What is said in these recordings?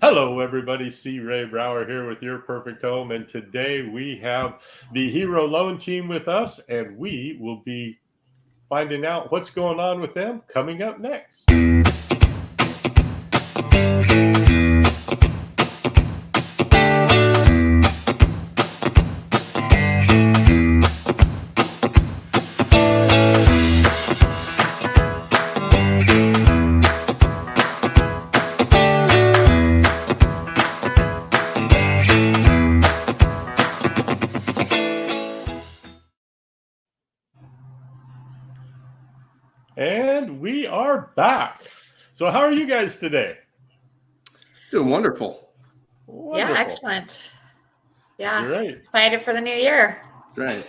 Hello, everybody. C. Ray Brower here with Your Perfect Home. And today we have the Hero Loan Team with us, and we will be finding out what's going on with them coming up next. And we are back. So, how are you guys today? Doing wonderful. Yeah, excellent. Yeah, Great. excited for the new year. Right.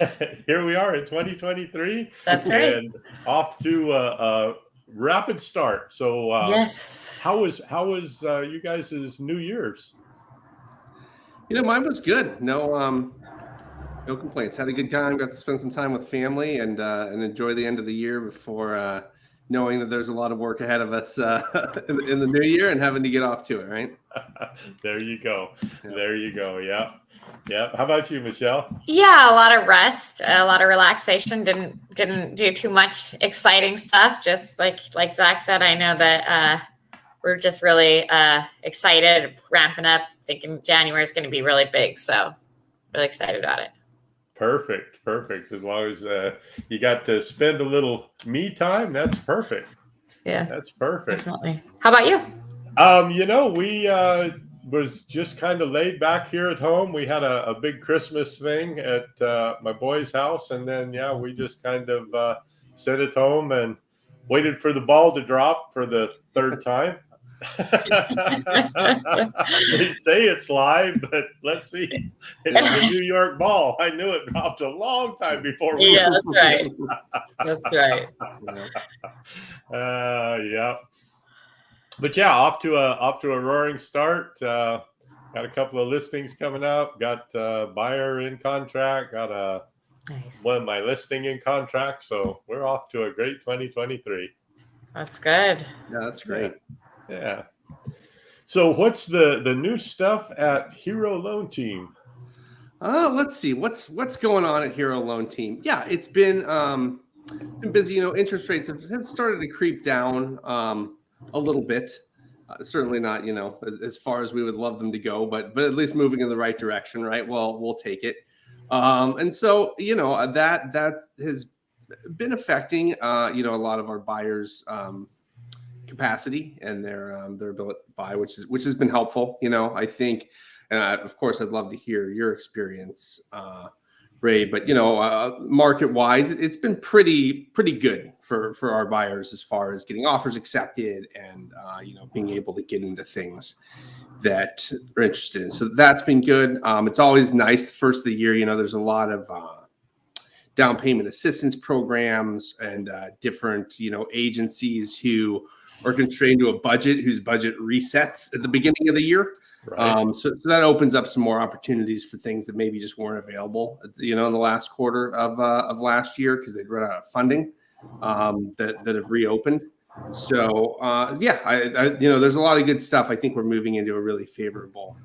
Here we are in 2023. That's right. And off to a rapid start. So, Yes. how was you guys' New Year's? Mine was good. No complaints. Had a good time. Got to spend some time with family and enjoy the end of the year before knowing that there's a lot of work ahead of us in the new year and having to get off to it. Right. There you go. Yeah. There you go. Yeah. Yeah. How about you, Michelle? Yeah, a lot of rest, a lot of relaxation. Didn't do too much exciting stuff. Just like Zack said, I know that we're just really excited, ramping up, thinking January is going to be really big. So really excited about it. Perfect. As long as you got to spend a little me time, that's perfect. Yeah, that's perfect. Definitely. How about you? We was just kind of laid back here at home. We had a big Christmas thing at my boy's house, and then we just kind of sat at home and waited for the ball to drop for the third time. They say it's live, but let's see. It's the New York ball. I knew it dropped a long time before we. Yeah, that's right. That's right. Yeah. But off to a roaring start. Got a couple of listings coming up. Got a buyer in contract. Got one of my listing in contract. So we're off to a great 2023. That's good. Yeah, that's great. Yeah. So what's the new stuff at Hero Loan Team? Let's see what's going on at Hero Loan Team. Yeah, it's been busy. Interest rates have started to creep down a little bit. Certainly not as far as we would love them to go, but at least moving in the right direction, right? Well, we'll take it. And so that has been affecting a lot of our buyers' capacity and their ability to buy, which has been helpful. I think, and of course, I'd love to hear your experience, Ray. But market wise, it's been pretty good for our buyers as far as getting offers accepted and being able to get into things that are interested in. So that's been good. It's always nice the first of the year. There's a lot of down payment assistance programs and different agencies who are constrained to a budget whose budget resets at the beginning of the year. Right. So that opens up some more opportunities for things that maybe just weren't available, in the last quarter of last year because they'd run out of funding that have reopened. So there's a lot of good stuff. I think we're moving into a really favorable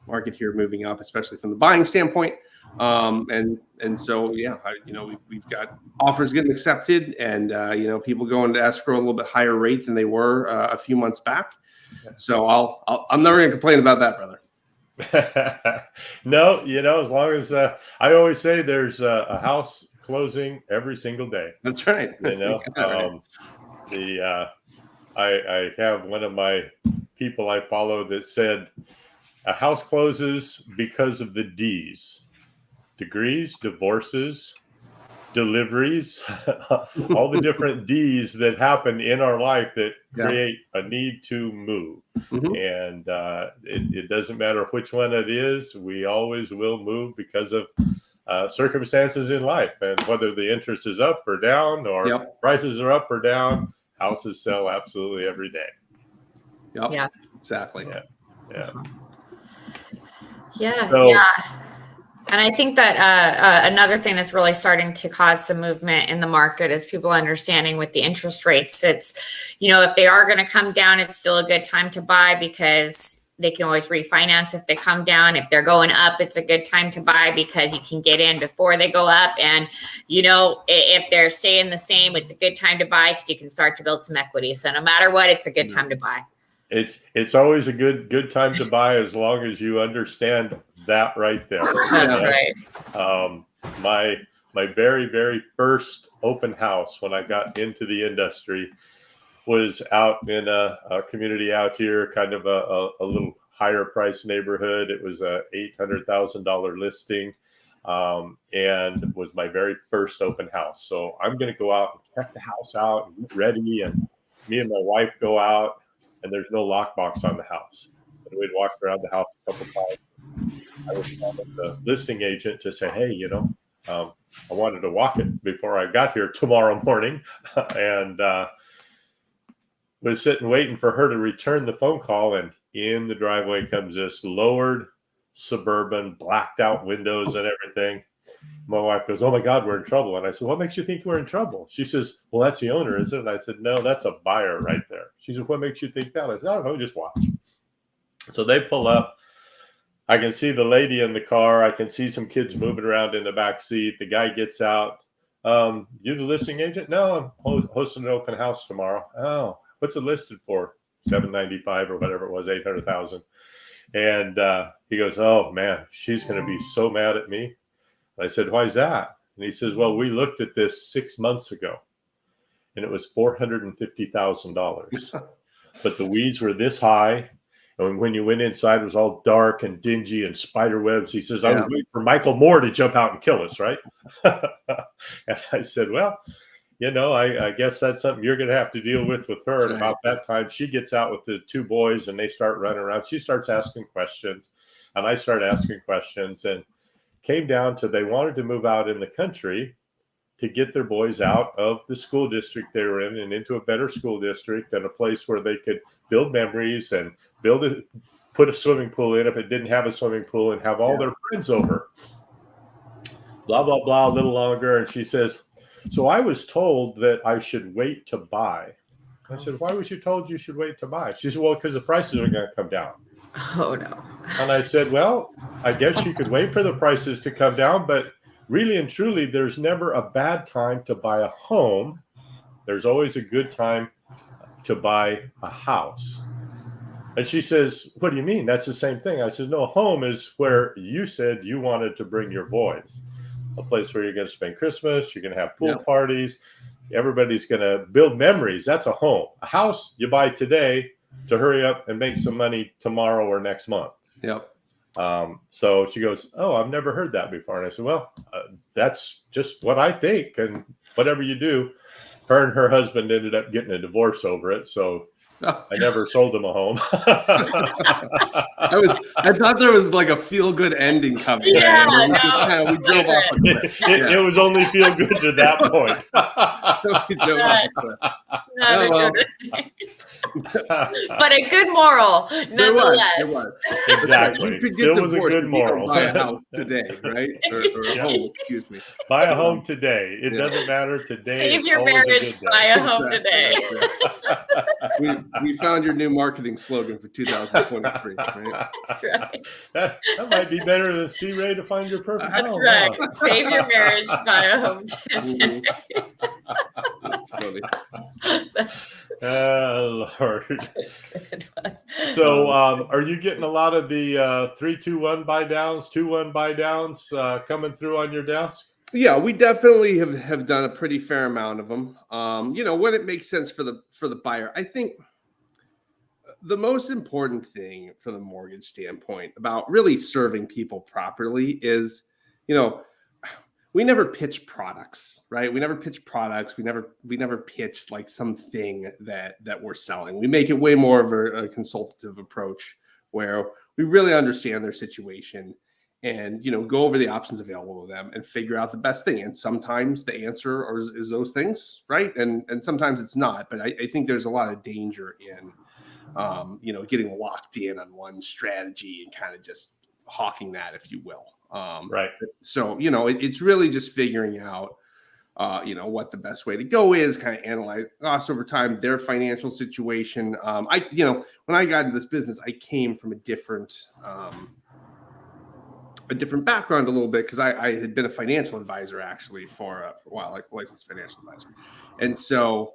market here, moving up, especially from the buying standpoint. And so we've got offers getting accepted and people going to escrow a little bit higher rate than they were a few months back. So I'm never gonna complain about that, brother. No, as long as I always say there's a house closing every single day. That's right. I have one of my people I follow that said a house closes because of the D's. Degrees, divorces, deliveries, all the different D's that happen in our life that create a need to move. Mm-hmm. And it doesn't matter which one it is, we always will move because of circumstances in life. And whether the interest is up or down or prices are up or down, houses sell absolutely every day. Yep. Yeah, exactly. Yeah. So, And I think that another thing that's really starting to cause some movement in the market is people understanding with the interest rates. It's, if they are going to come down, it's still a good time to buy because they can always refinance if they come down. If they're going up, it's a good time to buy because you can get in before they go up. And, if they're staying the same, it's a good time to buy because you can start to build some equity. So no matter what, it's a good time to buy. It's always a good time to buy as long as you understand that right there. That's right. My very, very first open house when I got into the industry was out in a community out here, kind of a little higher price neighborhood. It was a $800,000 listing, and was my very first open house. So I'm going to go out and check the house out and get ready, and me and my wife go out. And there's no lockbox on the house. And we'd walk around the house a couple times. I was calling the listing agent to say, hey, I wanted to walk it before I got here tomorrow morning. And was sitting waiting for her to return the phone call. And in the driveway comes this lowered Suburban, blacked out windows and everything. My wife goes, oh my God, we're in trouble. And I said, what makes you think we're in trouble? She says, well, that's the owner, isn't it? And I said, no, that's a buyer right there. She said, what makes you think that? I said, I don't know, just watch. So they pull up. I can see the lady in the car. I can see some kids moving around in the back seat. The guy gets out. You the listing agent? No, I'm hosting an open house tomorrow. Oh, what's it listed for? $795 or whatever it was, $800,000. And he goes, oh man, she's going to be so mad at me. I said, why is that? And he says, well, we looked at this 6 months ago and it was $450,000. But the weeds were this high. And when you went inside, it was all dark and dingy and spider webs. He says, I was waiting for Michael Moore to jump out and kill us, right? And I said, well, I guess that's something you're going to have to deal with her. And about that time, she gets out with the two boys and they start running around. She starts asking questions and I start asking questions, and came down to they wanted to move out in the country to get their boys out of the school district they were in and into a better school district and a place where they could build memories and put a swimming pool in if it didn't have a swimming pool and have all their friends over. Blah, blah, blah, a little longer. And she says, so I was told that I should wait to buy. I said, why was you told you should wait to buy? She said, well, because the prices are going to come down. Oh, no. And I said, well, I guess you could wait for the prices to come down, but really and truly, there's never a bad time to buy a home. There's always a good time to buy a house. And she says, what do you mean? That's the same thing. I said, no, a home is where you said you wanted to bring your boys. A place where you're going to spend Christmas, you're going to have pool parties, everybody's going to build memories. That's a home. A house you buy today to hurry up and make some money tomorrow or next month. Yep. So she goes, oh, I've never heard that before. And I said, well, that's just what I think. And whatever you do, her and her husband ended up getting a divorce over it. So I never sold them a home. I thought there was like a feel-good ending coming. Yeah, we drove off. It was only feel good to that point. But a good moral, nonetheless. It was. Exactly. You could Still get was a divorced good and you moral. can buy a house today, right? Or a home, excuse me. Buy a home today. It doesn't matter today. Save your marriage, buy a home today. We found your new marketing slogan for 2023. Right? That's right. That might be better than C. Ray to find your perfect That's home. right. Huh? Save your marriage, buy a home today. That's funny. Lord. Good one. So, are you getting a lot of the 3-2-1 buy downs, 2-1 buy downs coming through on your desk? Yeah, we definitely have done a pretty fair amount of them. When it makes sense for the buyer. I think the most important thing from the mortgage standpoint about really serving people properly is, we never pitch products, right? We never pitch products. We never pitch like something that we're selling. We make it way more of a consultative approach where we really understand their situation and, go over the options available to them and figure out the best thing. And sometimes the answer is those things, right? And sometimes it's not. But I think there's a lot of danger in, getting locked in on one strategy and kind of just hawking that, if you will. Right. So, it's really just figuring out, what the best way to go is, kind of analyze costs over time, their financial situation. When I got into this business, I came from a different background a little bit, because I had been a financial advisor actually for a while, like a licensed financial advisor. And so,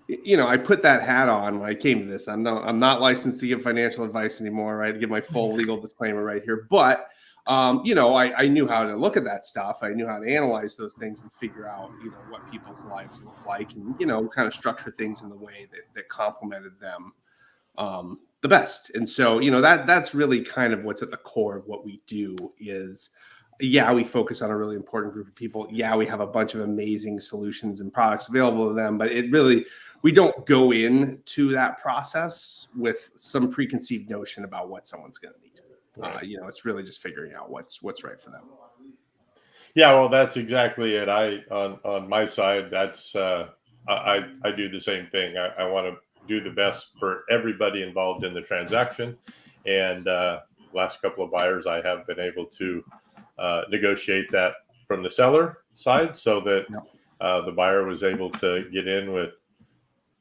I put that hat on when I came to this. I'm not licensed to give financial advice anymore, right? To give my full legal disclaimer right here. But, I knew how to look at that stuff. I knew how to analyze those things and figure out, what people's lives look like, and, kind of structure things in the way that complemented them the best. And so, that's really kind of what's at the core of what we do is, yeah, we focus on a really important group of people. Yeah, we have a bunch of amazing solutions and products available to them, but we don't go into that process with some preconceived notion about what someone's going to need. Right. It's really just figuring out what's right for them. Yeah, well, that's exactly it. On my side, that's I do the same thing. I want to do the best for everybody involved in the transaction. And last couple of buyers, I have been able to negotiate that from the seller side, so that the buyer was able to get in with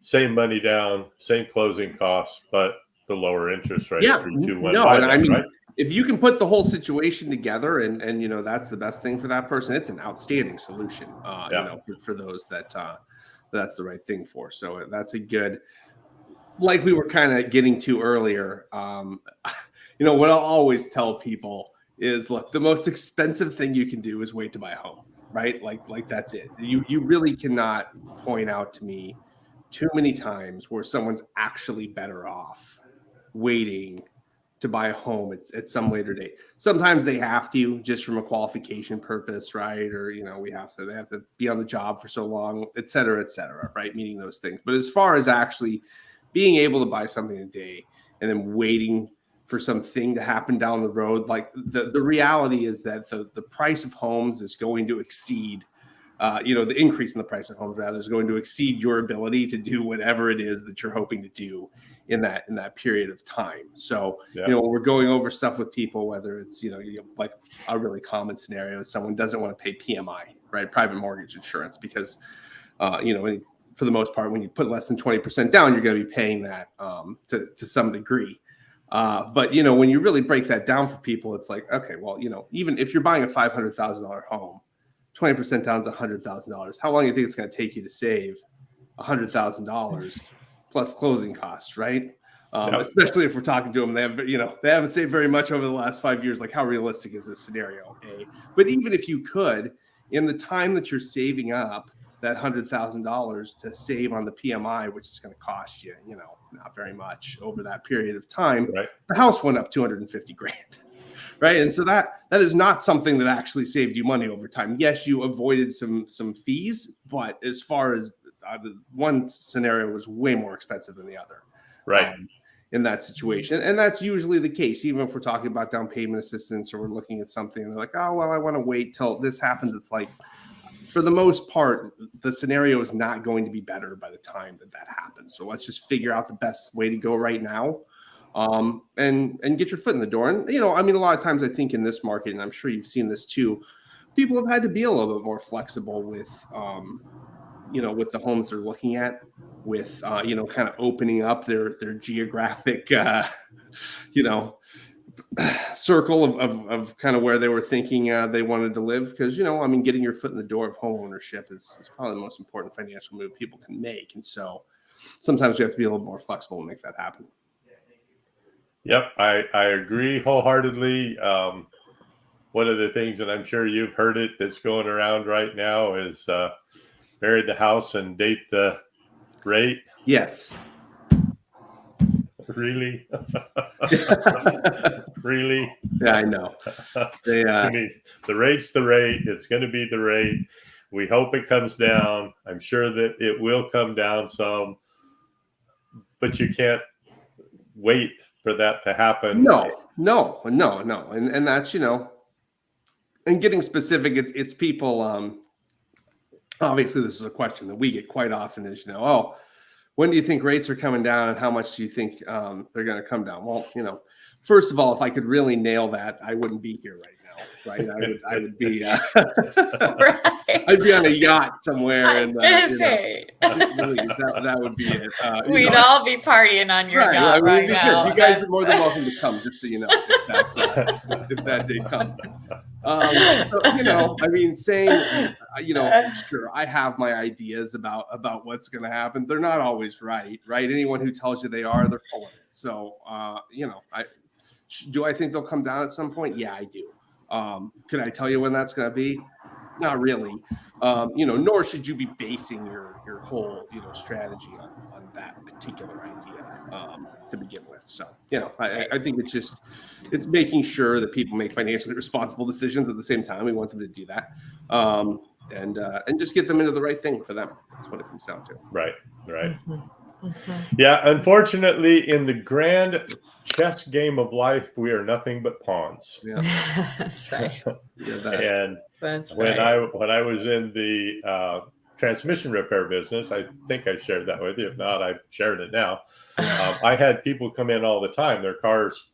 same money down, same closing costs, but the lower interest rate. Yeah, 3-2-1 no, buyback, and I mean, right? if you can put the whole situation together, and that's the best thing for that person, it's an outstanding solution. For those that that's the right thing for. So that's a good, like we were kind of getting to earlier. What I'll always tell people is, look, the most expensive thing you can do is wait to buy a home, right? Like that's it. You really cannot point out to me too many times where someone's actually better off waiting to buy a home at some later date. Sometimes they have to, just from a qualification purpose, right? Or, they have to be on the job for so long, et cetera, right? Meaning those things. But as far as actually being able to buy something today and then waiting for something to happen down the road, like the reality is that the price of homes is going to exceed, the increase in the price of homes rather is going to exceed your ability to do whatever it is that you're hoping to do in that period of time. So, when we're going over stuff with people, whether it's, like a really common scenario is someone doesn't want to pay PMI, right? Private mortgage insurance, because, for the most part, when you put less than 20% down, you're going to be paying that to some degree. But, when you really break that down for people, it's like, okay, well, even if you're buying a $500,000 home, 20% down is $100,000. How long do you think it's going to take you to save $100,000 plus closing costs, right? Especially if we're talking to them, they haven't saved very much over the last 5 years. Like, how realistic is this scenario? But even if you could, in the time that you're saving up that $100,000 to save on the PMI, which is going to cost you, not very much over that period of time, right? The house went up $250,000. Right. And so that is not something that actually saved you money over time. Yes, you avoided some fees, but as far as one scenario was way more expensive than the other. Right. In that situation. And that's usually the case, even if we're talking about down payment assistance or we're looking at something and they're like, oh, well, I want to wait till this happens. It's like, for the most part, the scenario is not going to be better by the time that happens. So let's just figure out the best way to go right now. And get your foot in the door. And, a lot of times I think in this market, and I'm sure you've seen this too, people have had to be a little bit more flexible with, with the homes they're looking at, with, kind of opening up their geographic, circle of kind of where they were thinking they wanted to live. Because, getting your foot in the door of home ownership is probably the most important financial move people can make. And so sometimes we have to be a little more flexible and make that happen. Yep, I agree wholeheartedly. One of the things, and I'm sure you've heard it, that's going around right now is marry the house and date the rate. Yes. Really? Really? Yeah, I know. I mean, the rate's the rate. It's going to be the rate. We hope it comes down. I'm sure that it will come down some, but you can't wait for that to happen. No. And that's, and getting specific, it's people, obviously this is a question that we get quite often is, when do you think rates are coming down and how much do you think they're going to come down? Well, first of all, if I could really nail that, I wouldn't be here right now. right? I would be Right. I'd be on a yacht somewhere, I was and gonna say, really, that would be it. we'd all be partying on your yacht right now. You guys are more than welcome to come, just so you know, if that day comes. So, I mean, saying, sure, I have my ideas about what's going to happen. They're not always right? Anyone who tells you they are, they're full of it. So, do I think they'll come down at some point? Yeah, I do. Can I tell you when that's going to be? Not really. Nor should you be basing your whole, strategy on that particular idea to begin with. So, I think it's making sure that people make financially responsible decisions at the same time. We want them to do that. And just get them into the right thing for them. That's what it comes down to. Right. Mm-hmm. Yeah, unfortunately, in the grand chess game of life, we are nothing but pawns. Yeah. That's right. And when I was in the transmission repair business, I think I shared that with you. If not, I've shared it now. I had people come in all the time. Their car's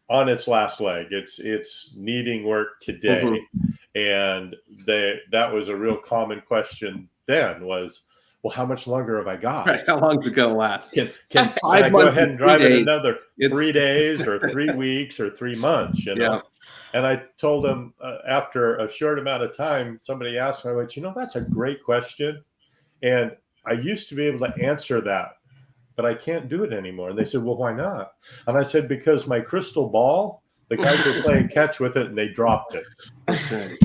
on its last leg. It's needing work today. Mm-hmm. And that was a real common question then was, well, how much longer have I got? Right. How long is it going to last? Can I go ahead and drive it another 3 days or 3 weeks or 3 months? Yeah. And I told them after a short amount of time, somebody asked me, I went, that's a great question. And I used to be able to answer that, but I can't do it anymore. And they said, well, why not? And I said, because my crystal ball, the guys were playing catch with it and they dropped it.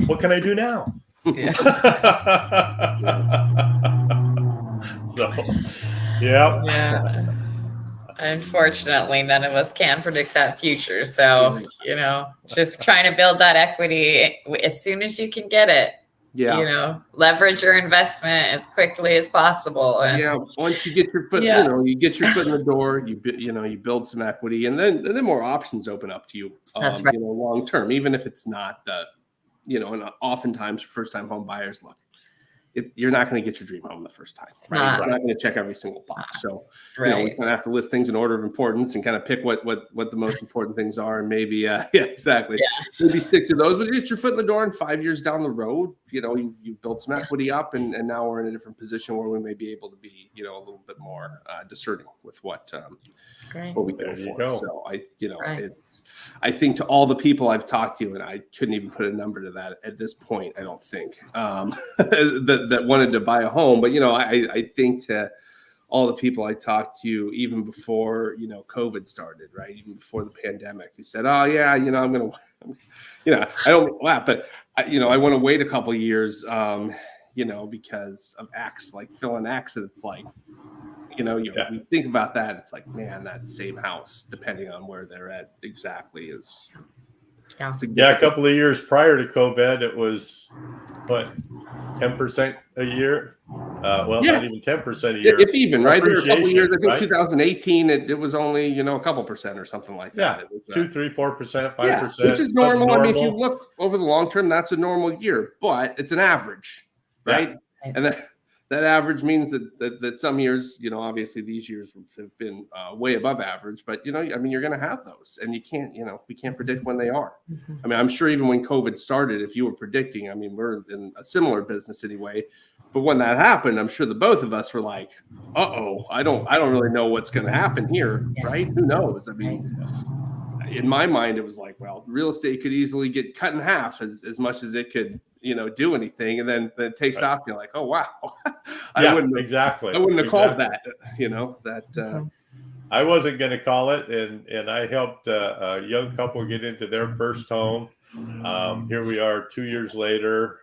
What can I do now? Yeah. So, yeah. Unfortunately, none of us can predict that future. So, just trying to build that equity as soon as you can get it. Yeah. Leverage your investment as quickly as possible. And, once you get your foot, you get your foot in the door, you build some equity, and then more options open up to you. That's right. Long term, even if it's not the, and oftentimes first time home buyers look. You're not going to get your dream home the first time. Right? You're not going to check every single box. So, we kind of have to list things in order of importance and kind of pick what the most important things are. And maybe, exactly. Yeah. Maybe stick to those, but get your foot in the door and 5 years down the road, you've built some equity up and now we're in a different position where we may be able to be, a little bit more discerning with what we go for. So I think to all the people I've talked to, and I couldn't even put a number to that at this point, I don't think, that wanted to buy a home. But, I think to all the people I talked to, even before, COVID started, right? Even before the pandemic, who said, oh, yeah, I'm going to, I don't laugh, but, I want to wait a couple of years, because of X, like filling X. And it's like, you think about that, it's like, man, that same house, depending on where they're at exactly is. Yeah, a couple of years prior to COVID, it was what, 10% a year? Not even 10% a year. If even, right? There were a couple of years, I think right? 2018, it was only, a couple percent or something like that. Yeah, it was, 2, 3, 4%, 5%. Which is normal. I mean, if you look over the long term, that's a normal year, but it's an average, right? Yeah. And that average means that some years, obviously these years have been way above average, but you're going to have those, and you can't, we can't predict when they are. Mm-hmm. I mean, I'm sure even when COVID started, if you were predicting, we're in a similar business anyway, but when that happened, I'm sure the both of us were like, uh-oh, I don't really know what's going to happen here, right? Who knows? I mean, in my mind, it was like, well, real estate could easily get cut in half as much as it could, do anything, and then it takes off. You're like, oh wow, I wouldn't have called that. I wasn't going to call it, and I helped a young couple get into their first home. Here we are 2 years later,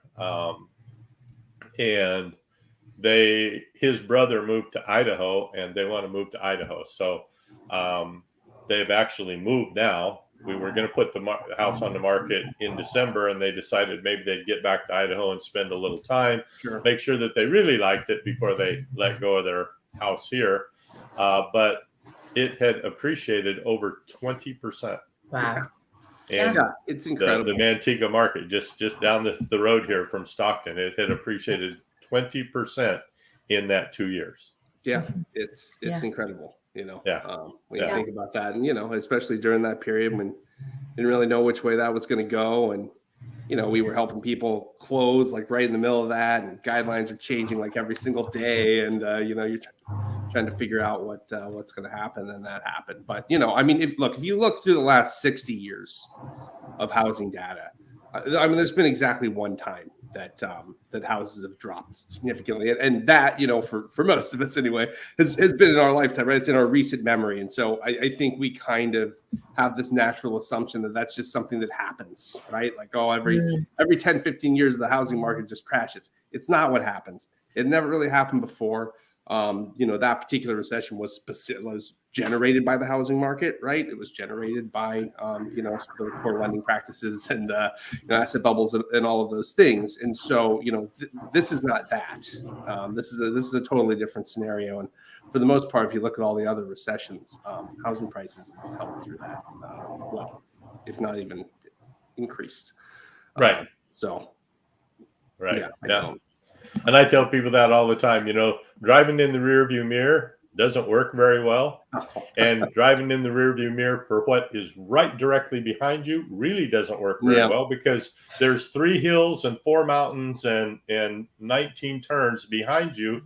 and his brother moved to Idaho, and they want to move to Idaho, so they've actually moved now. We were going to put the house on the market in December, and they decided maybe they'd get back to Idaho and spend a little time, make sure that they really liked it before they let go of their house here. But it had appreciated over 20%. Wow. And it's incredible. The Manteca market, just down the road here from Stockton, it had appreciated 20% in that 2 years. Yeah, it's incredible. When you think about that, and especially during that period when you didn't really know which way that was going to go, and we were helping people close like right in the middle of that, and guidelines are changing like every single day, and you're trying to figure out what's going to happen, and that happened. But if you look through the last 60 years of housing data, there's been exactly one time that houses have dropped significantly, and that for most of us anyway has been in our lifetime, right? It's in our recent memory, and so I think we kind of have this natural assumption that that's just something that happens, right? Like, every 10, 15 years the housing market just crashes. It's not what happens. It never really happened before. That particular recession was generated by the housing market, right? It was generated by, some of the poor lending practices and, asset bubbles and all of those things. And so, this is not that. This is a totally different scenario. And for the most part, if you look at all the other recessions, housing prices have held through that well, if not even increased. Right. Right. Yeah. And I tell people that all the time, driving in the rearview mirror doesn't work very well. And driving in the rearview mirror for what is right directly behind you really doesn't work very well, because there's 3 hills and 4 mountains and 19 turns behind you.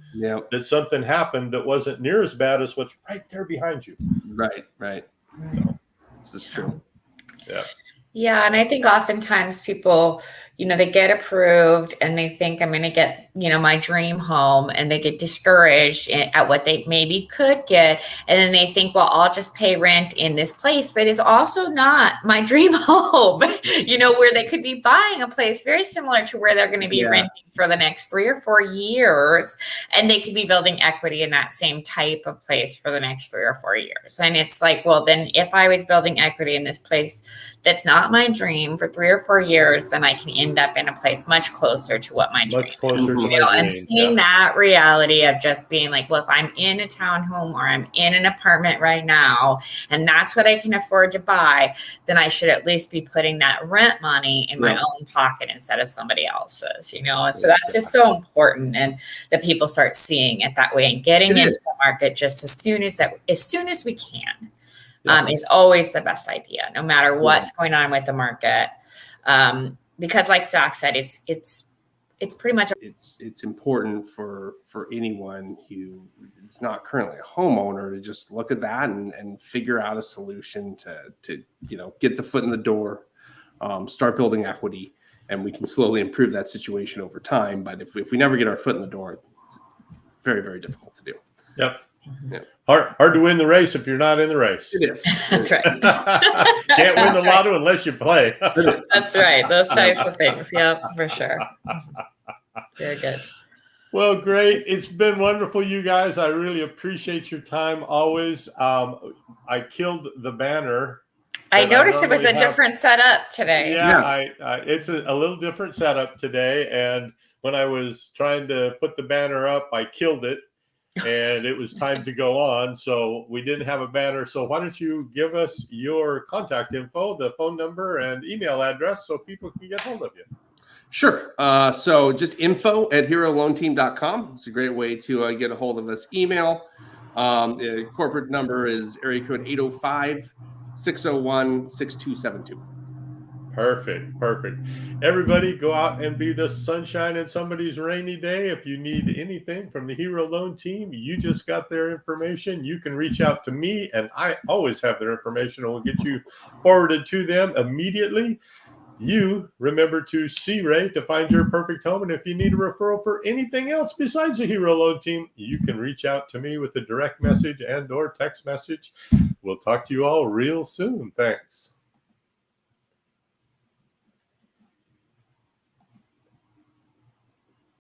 That something happened that wasn't near as bad as what's right there behind you. Right. So, this is true. Yeah. And I think oftentimes people, they get approved and they think I'm going to get, my dream home, and they get discouraged at what they maybe could get. And then they think, well, I'll just pay rent in this place that is also not my dream home, where they could be buying a place very similar to where they're going to be renting for the next 3 or 4 years. And they could be building equity in that same type of place for the next 3 or 4 years. And it's like, well, then if I was building equity in this place that's not my dream for 3 or 4 years, then I can end up in a place much closer to what my dream is. And seeing that reality of just being like, well, if I'm in a townhome or I'm in an apartment right now, and that's what I can afford to buy, then I should at least be putting that rent money in my own pocket instead of somebody else's, And so that's just so important, and that people start seeing it that way and getting into the market just as soon as we can. Is always the best idea, no matter what's going on with the market. Because like Zack said, it's pretty much it's important for anyone who is not currently a homeowner to just look at that and figure out a solution to get the foot in the door, start building equity, and we can slowly improve that situation over time. But if we never get our foot in the door, it's very, very difficult to do. Yep. Hard to win the race if you're not in the race. It is. That's right. Can't win the lotto unless you play. That's right. Those types of things. Yep, for sure. Very good. Well, great. It's been wonderful, you guys. I really appreciate your time always. I killed the banner. I noticed it was a different setup today. Yeah. It's a little different setup today. And when I was trying to put the banner up, I killed it. And it was time to go on. So we didn't have a banner. So why don't you give us your contact info, the phone number and email address, so people can get hold of you. Sure. So just info@heroloanteam.com. It's a great way to get a hold of us. Email. The corporate number is area code 805-601-6272. Perfect. Everybody go out and be the sunshine in somebody's rainy day. If you need anything from the Hero Loan Team, you just got their information. You can reach out to me, and I always have their information, and we'll get you forwarded to them immediately. You remember to see Ray to find your perfect home. And if you need a referral for anything else besides the Hero Loan Team, you can reach out to me with a direct message and or text message. We'll talk to you all real soon. Thanks.